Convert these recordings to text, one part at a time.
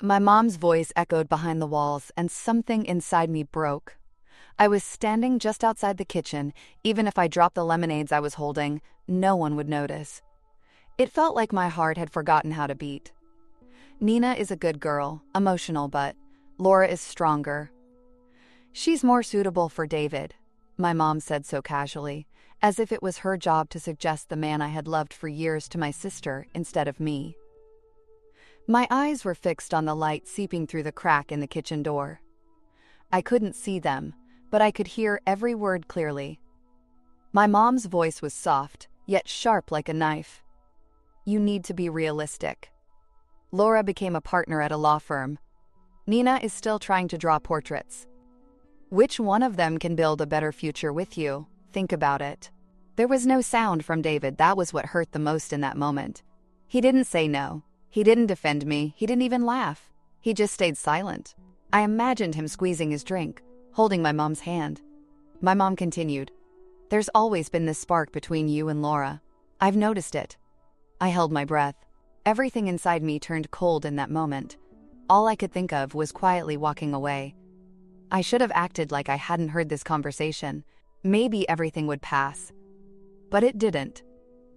My mom's voice echoed behind the walls, and something inside me broke. I was standing just outside the kitchen. Even if I dropped the lemonades I was holding, no one would notice. It felt like my heart had forgotten how to beat. Nina is a good girl, emotional, but Laura is stronger. She's more suitable for David, my mom said so casually, as if it was her job to suggest the man I had loved for years to my sister instead of me. My eyes were fixed on the light seeping through the crack in the kitchen door. I couldn't see them, but I could hear every word clearly. My mom's voice was soft, yet sharp like a knife. You need to be realistic. Laura became a partner at a law firm. Nina is still trying to draw portraits. Which one of them can build a better future with you? Think about it. There was no sound from David. That was what hurt the most in that moment. He didn't say no. He didn't defend me. He didn't even laugh. He just stayed silent. I imagined him squeezing his drink, holding my mom's hand. My mom continued, "There's always been this spark between you and Laura. I've noticed it." I held my breath. Everything inside me turned cold in that moment. All I could think of was quietly walking away. I should have acted like I hadn't heard this conversation. Maybe everything would pass. But it didn't.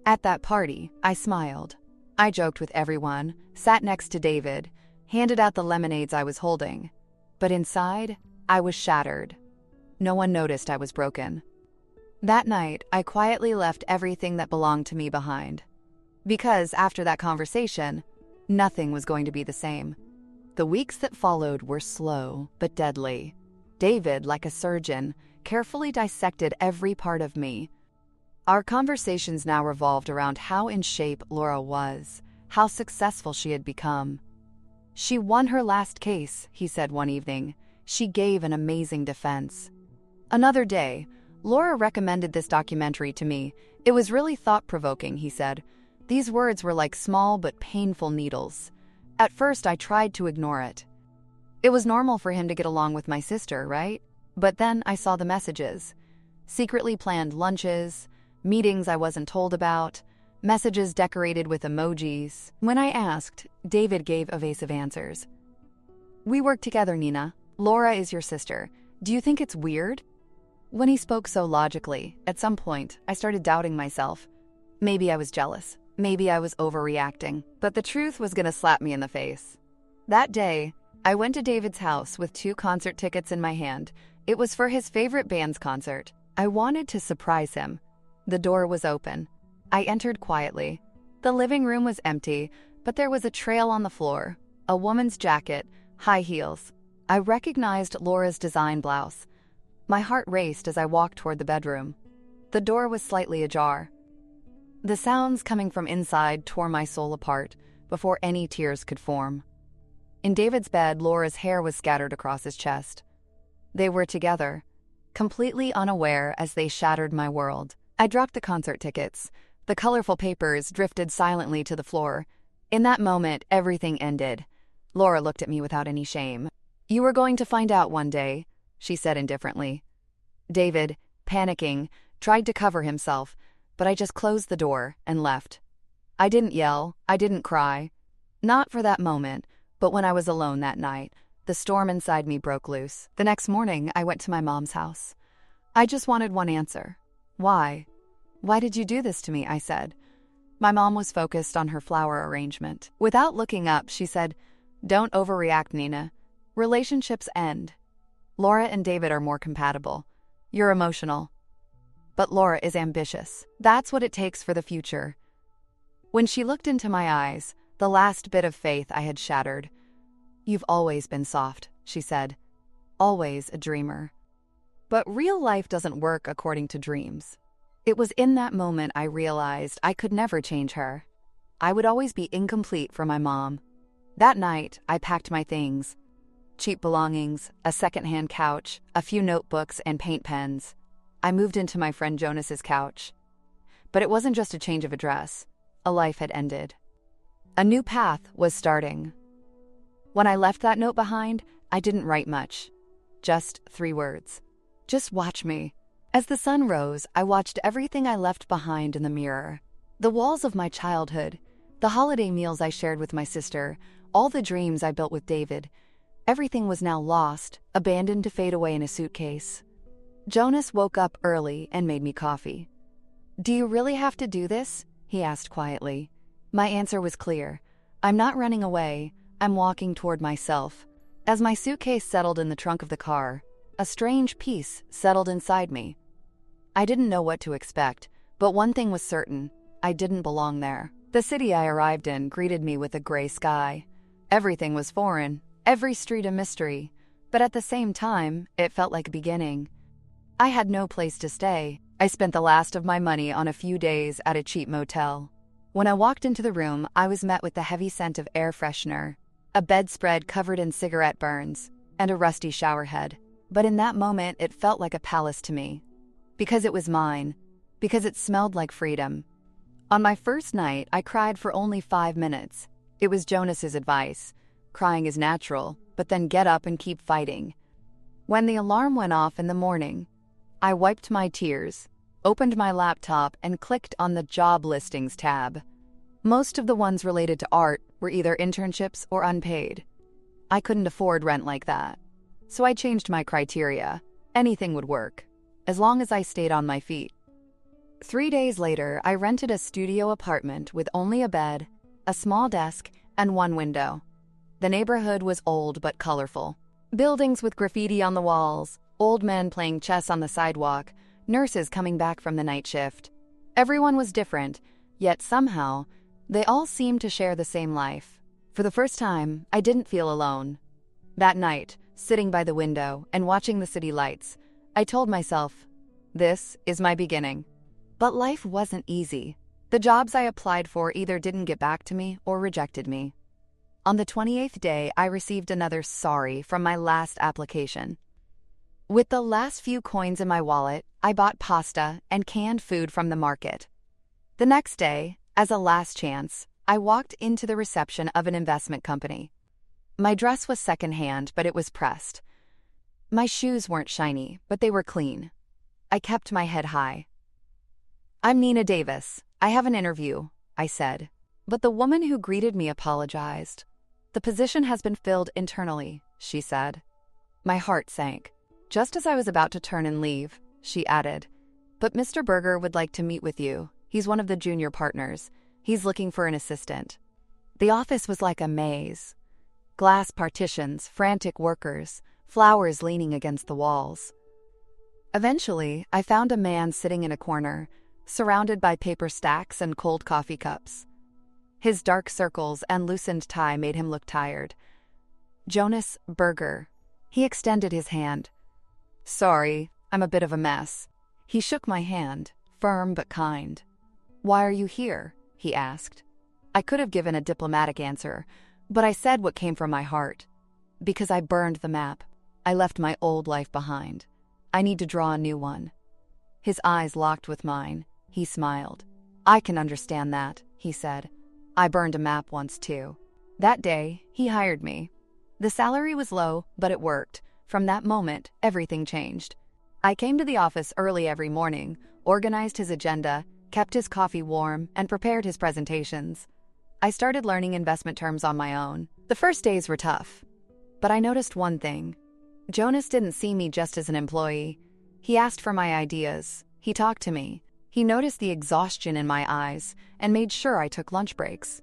At that party, I smiled. I joked with everyone, sat next to David, handed out the lemonades I was holding. But inside, I was shattered. No one noticed I was broken. That night, I quietly left everything that belonged to me behind. Because after that conversation, nothing was going to be the same. The weeks that followed were slow but deadly. David, like a surgeon, carefully dissected every part of me. Our conversations now revolved around how in shape Laura was, how successful she had become. "She won her last case," he said one evening. "She gave an amazing defense." Another day, Laura recommended this documentary to me. "It was really thought-provoking," he said. These words were like small but painful needles. At first, I tried to ignore it. It was normal for him to get along with my sister, right? But then I saw the messages. Secretly planned lunches, meetings I wasn't told about, messages decorated with emojis. When I asked, David gave evasive answers. "We work together, Nina. Laura is your sister. Do you think it's weird?" When he spoke so logically, at some point, I started doubting myself. Maybe I was jealous. Maybe I was overreacting. But the truth was going to slap me in the face. That day, I went to David's house with 2 concert tickets in my hand. It was for his favorite band's concert. I wanted to surprise him. The door was open. I entered quietly. The living room was empty, but there was a trail on the floor, a woman's jacket, high heels. I recognized Laura's design blouse. My heart raced as I walked toward the bedroom. The door was slightly ajar. The sounds coming from inside tore my soul apart before any tears could form. In David's bed, Laura's hair was scattered across his chest. They were together, completely unaware as they shattered my world. I dropped the concert tickets. The colorful papers drifted silently to the floor. In that moment, everything ended. Laura looked at me without any shame. "You were going to find out one day," she said indifferently. David, panicking, tried to cover himself, but I just closed the door and left. I didn't yell. I didn't cry. Not for that moment, but when I was alone that night, the storm inside me broke loose. The next morning, I went to my mom's house. I just wanted one answer. "Why? Why did you do this to me?" I said. My mom was focused on her flower arrangement. Without looking up, she said, "Don't overreact, Nina. Relationships end. Laura and David are more compatible. You're emotional. But Laura is ambitious. That's what it takes for the future." When she looked into my eyes, the last bit of faith I had shattered. "You've always been soft," she said. "Always a dreamer." But real life doesn't work according to dreams. It was in that moment I realized I could never change her. I would always be incomplete for my mom. That night, I packed my things. Cheap belongings, a secondhand couch, a few notebooks and paint pens. I moved into my friend Jonas's couch. But it wasn't just a change of address. A life had ended. A new path was starting. When I left that note behind, I didn't write much. Just 3 words. "Just watch me." As the sun rose, I watched everything I left behind in the mirror. The walls of my childhood, the holiday meals I shared with my sister, All the dreams I built with David, everything was now lost, abandoned to fade away in a suitcase. Jonas woke up early and made me coffee. "Do you really have to do this?" he asked quietly. My answer was clear. I'm not running away, I'm walking toward myself. As my suitcase settled in the trunk of the car, a strange peace settled inside me. I didn't know what to expect, but one thing was certain: I didn't belong there. The city I arrived in greeted me with a gray sky. Everything was foreign, every street a mystery, but at the same time, it felt like a beginning. I had no place to stay. I spent the last of my money on a few days at a cheap motel. When I walked into the room, I was met with the heavy scent of air freshener, a bedspread covered in cigarette burns, and a rusty shower head. But in that moment, it felt like a palace to me. Because it was mine. Because it smelled like freedom. On my first night, I cried for only 5 minutes. It was Jonas's advice. Crying is natural, but then get up and keep fighting. When the alarm went off in the morning, I wiped my tears, opened my laptop, and clicked on the job listings tab. Most of the ones related to art were either internships or unpaid. I couldn't afford rent like that. So I changed my criteria. Anything would work, as long as I stayed on my feet. 3 days later, I rented a studio apartment with only a bed, a small desk, and one window. The neighborhood was old but colorful. Buildings with graffiti on the walls, old men playing chess on the sidewalk, nurses coming back from the night shift. Everyone was different, yet somehow, they all seemed to share the same life. For the first time, I didn't feel alone. That night, sitting by the window and watching the city lights, I told myself, this is my beginning. But life wasn't easy. The jobs I applied for either didn't get back to me or rejected me. On the 28th day, I received another sorry from my last application. With the last few coins in my wallet, I bought pasta and canned food from the market. The next day, as a last chance, I walked into the reception of an investment company. My dress was secondhand, but it was pressed. My shoes weren't shiny, but they were clean. I kept my head high. "I'm Nina Davis. I have an interview," I said. But the woman who greeted me apologized. "The position has been filled internally," she said. My heart sank. Just as I was about to turn and leave, she added, "But Mr. Berger would like to meet with you. He's one of the junior partners. He's looking for an assistant." The office was like a maze. Glass partitions, frantic workers, flowers leaning against the walls. Eventually, I found a man sitting in a corner, surrounded by paper stacks and cold coffee cups. His dark circles and loosened tie made him look tired. "Jonas Berger." He extended his hand. "Sorry, I'm a bit of a mess." He shook my hand, firm but kind. "Why are you here?" he asked. I could have given a diplomatic answer, but I said what came from my heart. "Because I burned the map. I left my old life behind. I need to draw a new one." His eyes locked with mine. He smiled. "I can understand that," he said. "I burned a map once too." That day, he hired me. The salary was low, but it worked. From that moment, everything changed. I came to the office early every morning, organized his agenda, kept his coffee warm, and prepared his presentations. I started learning investment terms on my own. The first days were tough. But I noticed one thing. Jonas didn't see me just as an employee. He asked for my ideas. He talked to me. He noticed the exhaustion in my eyes and made sure I took lunch breaks.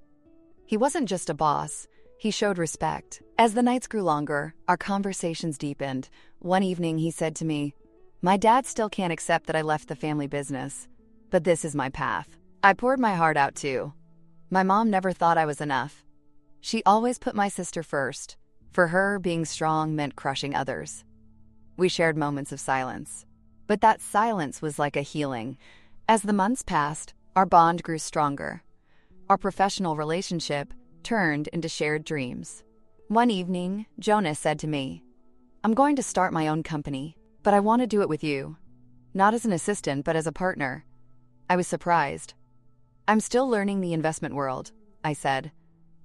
He wasn't just a boss. He showed respect. As the nights grew longer, our conversations deepened. One evening, he said to me, "My dad still can't accept that I left the family business, but this is my path." I poured my heart out too. My mom never thought I was enough. She always put my sister first. For her, being strong meant crushing others. We shared moments of silence. But that silence was like a healing. As the months passed, our bond grew stronger. Our professional relationship turned into shared dreams. One evening, Jonas said to me, "I'm going to start my own company, but I want to do it with you. Not as an assistant, but as a partner." I was surprised. "I'm still learning the investment world," I said.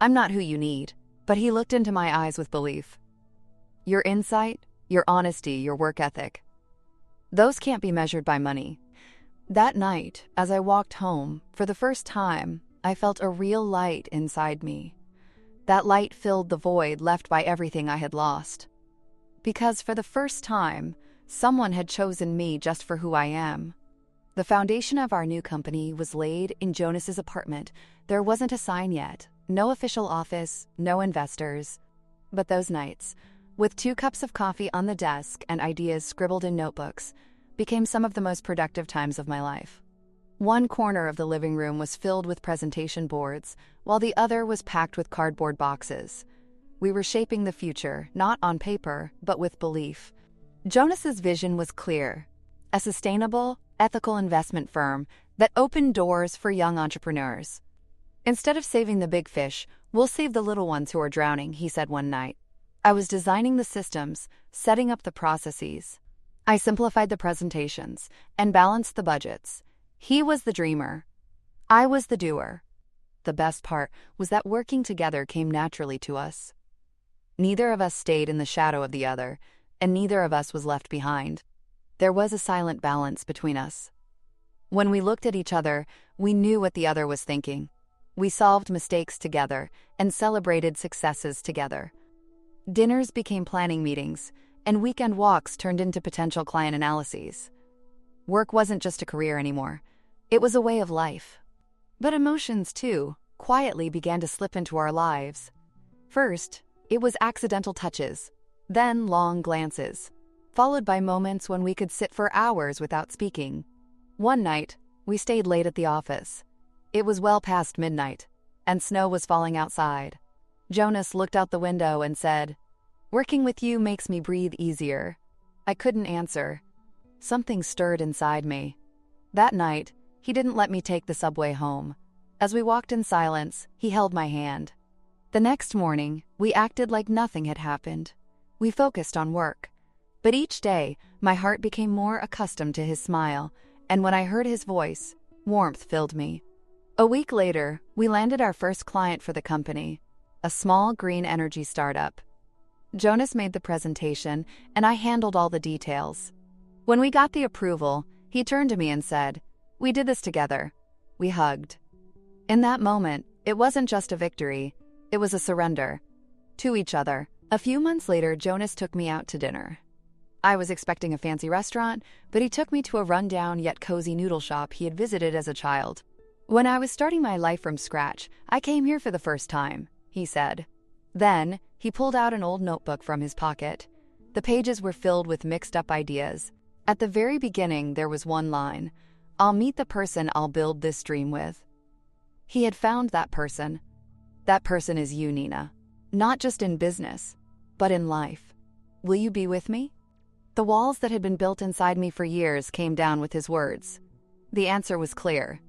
"I'm not who you need." But he looked into my eyes with belief. "Your insight, your honesty, your work ethic. Those can't be measured by money." That night, as I walked home, for the first time, I felt a real light inside me. That light filled the void left by everything I had lost. Because for the first time, someone had chosen me just for who I am. The foundation of our new company was laid in Jonas's apartment. There wasn't a sign yet, no official office, no investors. But those nights, with 2 cups of coffee on the desk and ideas scribbled in notebooks, became some of the most productive times of my life. One corner of the living room was filled with presentation boards, while the other was packed with cardboard boxes. We were shaping the future, not on paper, but with belief. Jonas's vision was clear: a sustainable, ethical investment firm that opened doors for young entrepreneurs. "Instead of saving the big fish, we'll save the little ones who are drowning," he said one night. I was designing the systems, setting up the processes. I simplified the presentations and balanced the budgets. He was the dreamer. I was the doer. The best part was that working together came naturally to us. Neither of us stayed in the shadow of the other, and neither of us was left behind. There was a silent balance between us. When we looked at each other, we knew what the other was thinking. We solved mistakes together and celebrated successes together. Dinners became planning meetings, and weekend walks turned into potential client analyses. Work wasn't just a career anymore. It was a way of life. But emotions, too, quietly began to slip into our lives. First, it was accidental touches, then long glances, followed by moments when we could sit for hours without speaking. One night, we stayed late at the office. It was well past midnight, and snow was falling outside. Jonas looked out the window and said, "Working with you makes me breathe easier." I couldn't answer. Something stirred inside me. That night, he didn't let me take the subway home. As we walked in silence, he held my hand. The next morning, we acted like nothing had happened. We focused on work. But each day, my heart became more accustomed to his smile, and when I heard his voice, warmth filled me. A week later, we landed our first client for the company, a small green energy startup. Jonas made the presentation, and I handled all the details. When we got the approval, he turned to me and said, "We did this together." We hugged. In that moment, it wasn't just a victory, it was a surrender. To each other. A few months later, Jonas took me out to dinner. I was expecting a fancy restaurant, but he took me to a rundown yet cozy noodle shop he had visited as a child. "When I was starting my life from scratch, I came here for the first time," he said. Then, he pulled out an old notebook from his pocket. The pages were filled with mixed-up ideas. At the very beginning, there was one line: "I'll meet the person I'll build this dream with." He had found that person. That person is you, Nina. Not just in business, but in life. Will you be with me? The walls that had been built inside me for years came down with his words. The answer was clear.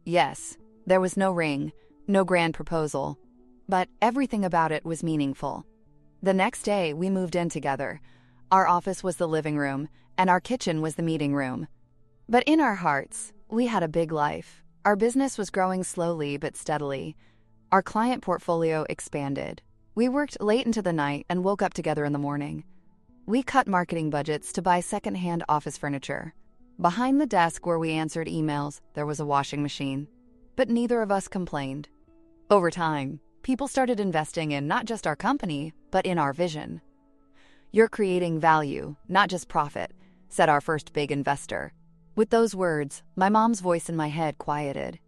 Yes, there was no ring, no grand proposal, but everything about it was meaningful. The next day, we moved in together. Our office was the living room, and our kitchen was the meeting room. But in our hearts, we had a big life. Our business was growing slowly but steadily. Our client portfolio expanded. We worked late into the night and woke up together in the morning. We cut marketing budgets to buy secondhand office furniture. Behind the desk where we answered emails, there was a washing machine. But neither of us complained. Over time, people started investing in not just our company, but in our vision. "You're creating value, not just profit," said our first big investor. With those words, my mom's voice in my head quieted.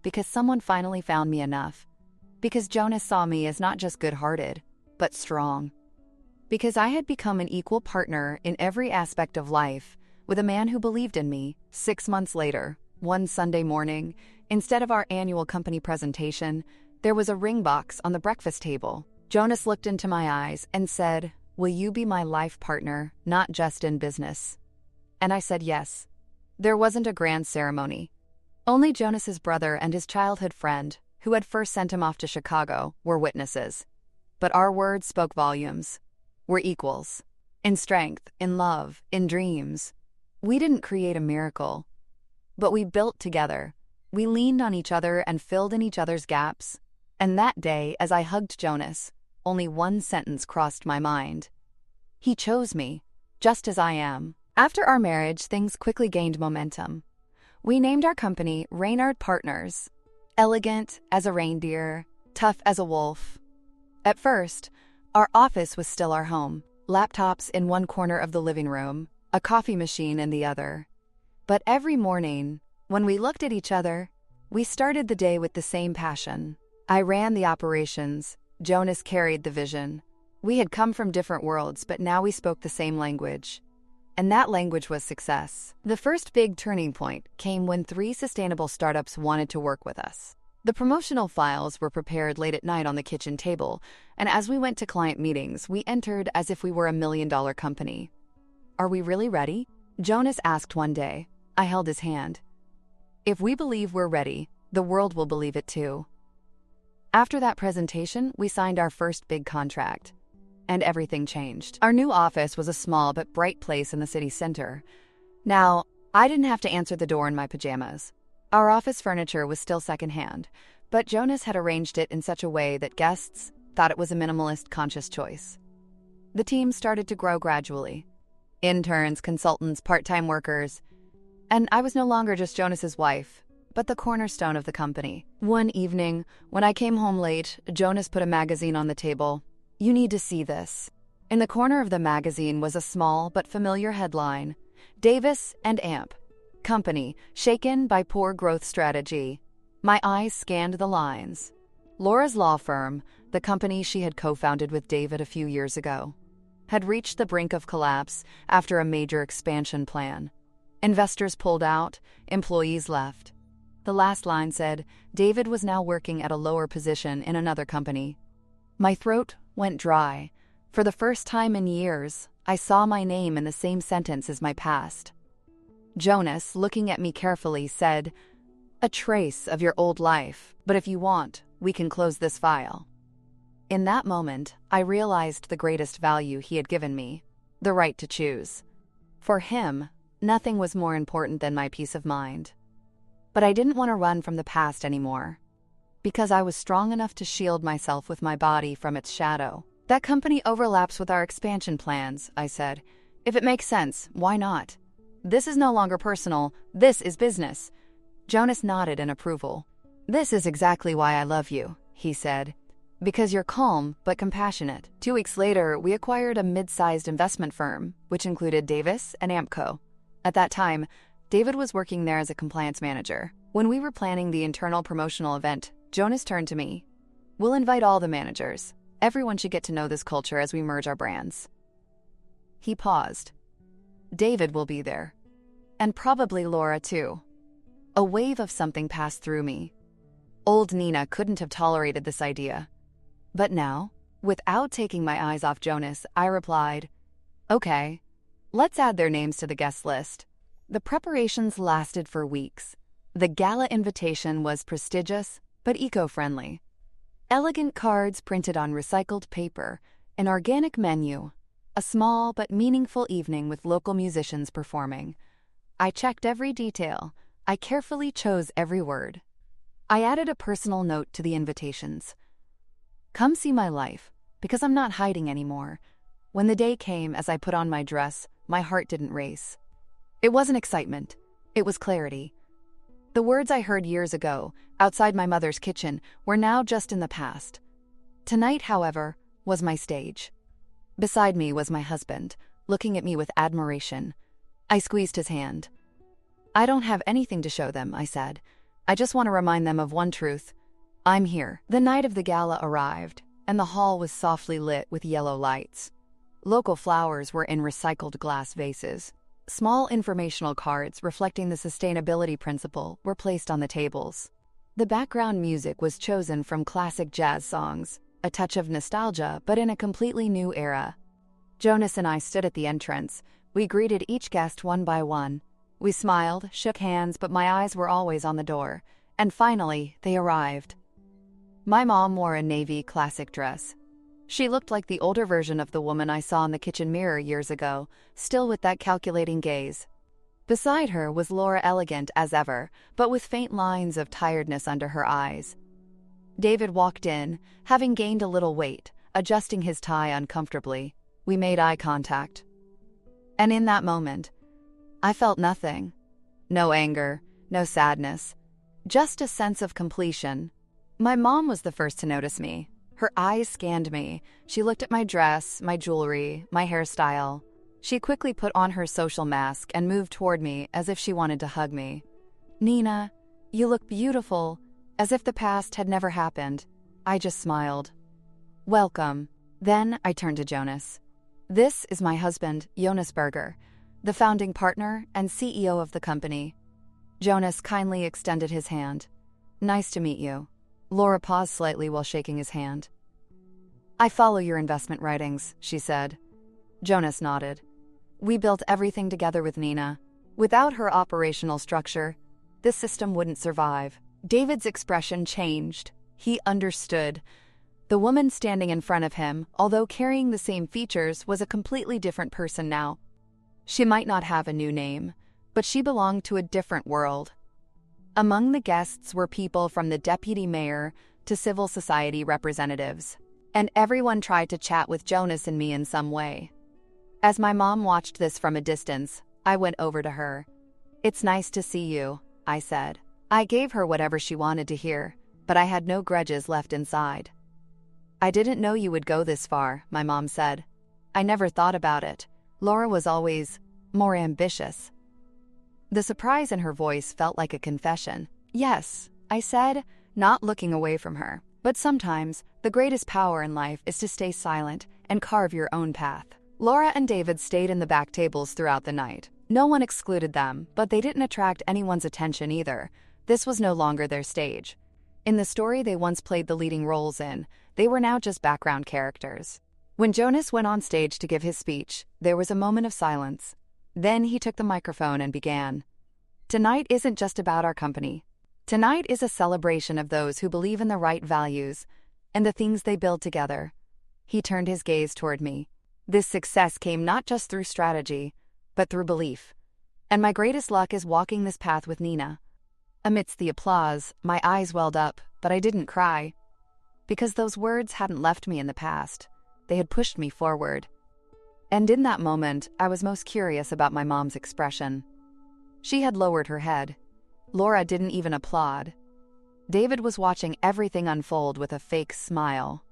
Because someone finally found me enough. Because Jonas saw me as not just good-hearted, but strong. Because I had become an equal partner in every aspect of life with a man who believed in me. 6 months later, one Sunday morning, instead of our annual company presentation, there was a ring box on the breakfast table. Jonas looked into my eyes and said, "Will you be my life partner, not just in business?" And I said yes. There wasn't a grand ceremony. Only Jonas's brother and his childhood friend, who had first sent him off to Chicago, were witnesses. But our words spoke volumes. We're equals. In strength, in love, in dreams. We didn't create a miracle, but we built together. We leaned on each other and filled in each other's gaps. And that day, as I hugged Jonas, only one sentence crossed my mind. He chose me, just as I am. After our marriage, things quickly gained momentum. We named our company Reynard Partners. Elegant as a reindeer, tough as a wolf. At first, our office was still our home, laptops in one corner of the living room, a coffee machine in the other. But every morning, when we looked at each other, we started the day with the same passion. I ran the operations, Jonas carried the vision. We had come from different worlds, but now we spoke the same language. And that language was success. The first big turning point came when 3 sustainable startups wanted to work with us. The promotional files were prepared late at night on the kitchen table, and as we went to client meetings, we entered as if we were a $1 million company. "Are we really ready?" Jonas asked one day. I held his hand. "If we believe we're ready, the world will believe it too." After that presentation, we signed our first big contract. And everything changed. Our new office was a small but bright place in the city center. Now, I didn't have to answer the door in my pajamas. Our office furniture was still secondhand, but Jonas had arranged it in such a way that guests thought it was a minimalist, conscious choice. The team started to grow gradually. Interns, consultants, part-time workers. And I was no longer just Jonas's wife, but the cornerstone of the company. One evening, when I came home late, Jonas put a magazine on the table. "You need to see this." In the corner of the magazine was a small but familiar headline, "Davis and Amp, company shaken by poor growth strategy." My eyes scanned the lines. Laura's law firm, the company she had co-founded with David a few years ago, had reached the brink of collapse after a major expansion plan. Investors pulled out, employees left. The last line said, David was now working at a lower position in another company. My throat went dry. For the first time in years, I saw my name in the same sentence as my past. Jonas, looking at me carefully, said, "A trace of your old life, but if you want, we can close this file." In that moment, I realized the greatest value he had given me, the right to choose. For him, nothing was more important than my peace of mind. But I didn't want to run from the past anymore, because I was strong enough to shield myself with my body from its shadow. "That company overlaps with our expansion plans," I said. "If it makes sense, why not? This is no longer personal, this is business." Jonas nodded in approval. "This is exactly why I love you," he said. "Because you're calm but compassionate." 2 weeks later, we acquired a mid-sized investment firm, which included Davis and Ampco. At that time, David was working there as a compliance manager. When we were planning the internal promotional event, Jonas turned to me. "We'll invite all the managers. Everyone should get to know this culture as we merge our brands." He paused. "David will be there. And probably Laura too." A wave of something passed through me. Old Nina couldn't have tolerated this idea. But now, without taking my eyes off Jonas, I replied, "Okay, let's add their names to the guest list." The preparations lasted for weeks. The gala invitation was prestigious, but eco-friendly. Elegant cards printed on recycled paper, an organic menu, a small but meaningful evening with local musicians performing. I checked every detail. I carefully chose every word. I added a personal note to the invitations. "Come see my life, because I'm not hiding anymore." When the day came, as I put on my dress, my heart didn't race. It wasn't excitement. It was clarity. The words I heard years ago, outside my mother's kitchen, were now just in the past. Tonight, however, was my stage. Beside me was my husband, looking at me with admiration. I squeezed his hand. "I don't have anything to show them," I said. "I just want to remind them of one truth. I'm here." The night of the gala arrived, and the hall was softly lit with yellow lights. Local flowers were in recycled glass vases. Small informational cards reflecting the sustainability principle were placed on the tables. The background music was chosen from classic jazz songs, a touch of nostalgia, but in a completely new era. Jonas and I stood at the entrance. We greeted each guest one by one. We smiled, shook hands, but my eyes were always on the door. And finally, they arrived. My mom wore a navy classic dress. She looked like the older version of the woman I saw in the kitchen mirror years ago, still with that calculating gaze. Beside her was Laura, elegant as ever, but with faint lines of tiredness under her eyes. David walked in, having gained a little weight, adjusting his tie uncomfortably. We made eye contact. And in that moment, I felt nothing. No anger, no sadness, just a sense of completion. My mom was the first to notice me. Her eyes scanned me. She looked at my dress, my jewelry, my hairstyle. She quickly put on her social mask and moved toward me as if she wanted to hug me. "Nina, you look beautiful," as if the past had never happened. I just smiled. "Welcome." Then I turned to Jonas. "This is my husband, Jonas Berger, the founding partner and CEO of the company." Jonas kindly extended his hand. "Nice to meet you." Laura paused slightly while shaking his hand. "I follow your investment writings," she said. Jonas nodded. "We built everything together with Nina. Without her operational structure, this system wouldn't survive." David's expression changed. He understood. The woman standing in front of him, although carrying the same features, was a completely different person now. She might not have a new name, but she belonged to a different world. Among the guests were people from the deputy mayor to civil society representatives, and everyone tried to chat with Jonas and me in some way. As my mom watched this from a distance, I went over to her. "It's nice to see you," I said. I gave her whatever she wanted to hear, but I had no grudges left inside. "I didn't know you would go this far," my mom said. "I never thought about it. Laura was always more ambitious." The surprise in her voice felt like a confession. "Yes," I said, not looking away from her. "But sometimes, the greatest power in life is to stay silent and carve your own path." Laura and David stayed in the back tables throughout the night. No one excluded them, but they didn't attract anyone's attention either. This was no longer their stage. In the story they once played the leading roles in, they were now just background characters. When Jonas went on stage to give his speech, there was a moment of silence. Then he took the microphone and began. "Tonight isn't just about our company. Tonight is a celebration of those who believe in the right values and the things they build together." He turned his gaze toward me. "This success came not just through strategy, but through belief. And my greatest luck is walking this path with Nina." Amidst the applause, my eyes welled up, but I didn't cry. Because those words hadn't left me in the past. They had pushed me forward. And in that moment, I was most curious about my mom's expression. She had lowered her head. Laura didn't even applaud. David was watching everything unfold with a fake smile.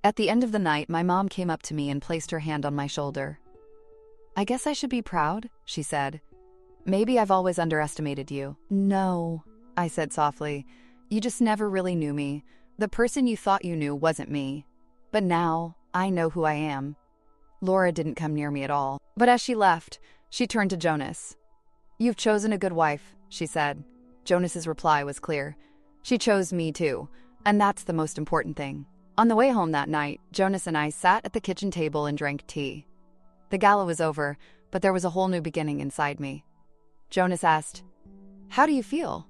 At the end of the night, my mom came up to me and placed her hand on my shoulder. "I guess I should be proud," she said. "Maybe I've always underestimated you." "No," I said softly. "You just never really knew me. The person you thought you knew wasn't me. But now, I know who I am." Laura didn't come near me at all. But as she left, she turned to Jonas. "You've chosen a good wife," she said. Jonas's reply was clear. "She chose me too, and that's the most important thing." On the way home that night, Jonas and I sat at the kitchen table and drank tea. The gala was over, but there was a whole new beginning inside me. Jonas asked, "How do you feel?"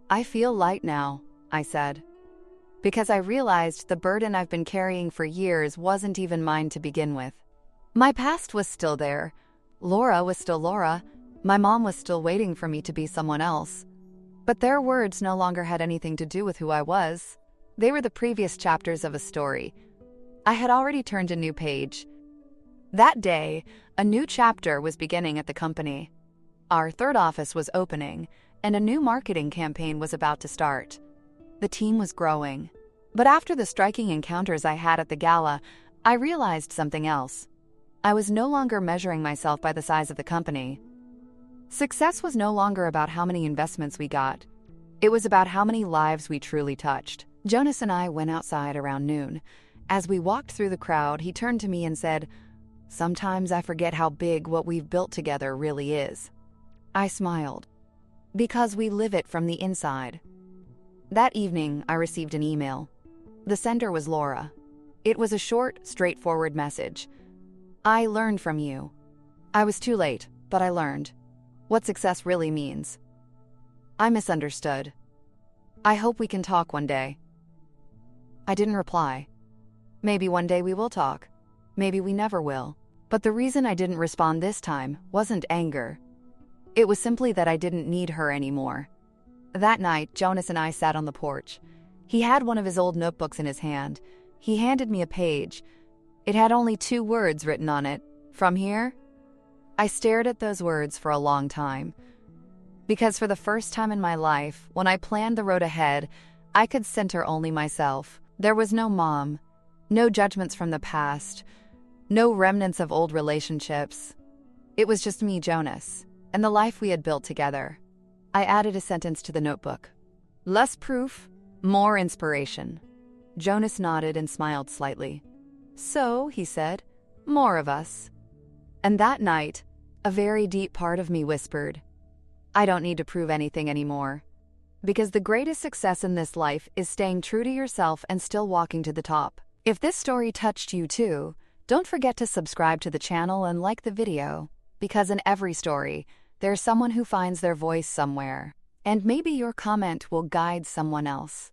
"I feel light now," I said. Because I realized the burden I've been carrying for years wasn't even mine to begin with. My past was still there. Laura was still Laura. My mom was still waiting for me to be someone else. But their words no longer had anything to do with who I was. They were the previous chapters of a story. I had already turned a new page. That day, a new chapter was beginning at the company. Our third office was opening, and a new marketing campaign was about to start. The team was growing. But after the striking encounters I had at the gala, I realized something else. I was no longer measuring myself by the size of the company. Success was no longer about how many investments we got. It was about how many lives we truly touched. Jonas and I went outside around noon. As we walked through the crowd, he turned to me and said, "Sometimes I forget how big what we've built together really is." I smiled. Because we live it from the inside. That evening, I received an email. The sender was Laura. It was a short, straightforward message. "I learned from you. I was too late, but I learned what success really means. I misunderstood. I hope we can talk one day." I didn't reply. Maybe one day we will talk. Maybe we never will. But the reason I didn't respond this time wasn't anger. It was simply that I didn't need her anymore. That night, Jonas and I sat on the porch. He had one of his old notebooks in his hand. He handed me a page. It had only 2 words written on it. "From here?" I stared at those words for a long time. Because for the first time in my life, when I planned the road ahead, I could center only myself. There was no mom, no judgments from the past, no remnants of old relationships. It was just me, Jonas, and the life we had built together. I added a sentence to the notebook. Less proof, more inspiration. Jonas nodded and smiled slightly. So, he said, more of us. And that night, a very deep part of me whispered, I don't need to prove anything anymore. Because the greatest success in this life is staying true to yourself and still walking to the top. If this story touched you too, don't forget to subscribe to the channel and like the video. Because in every story, there's someone who finds their voice somewhere. And maybe your comment will guide someone else.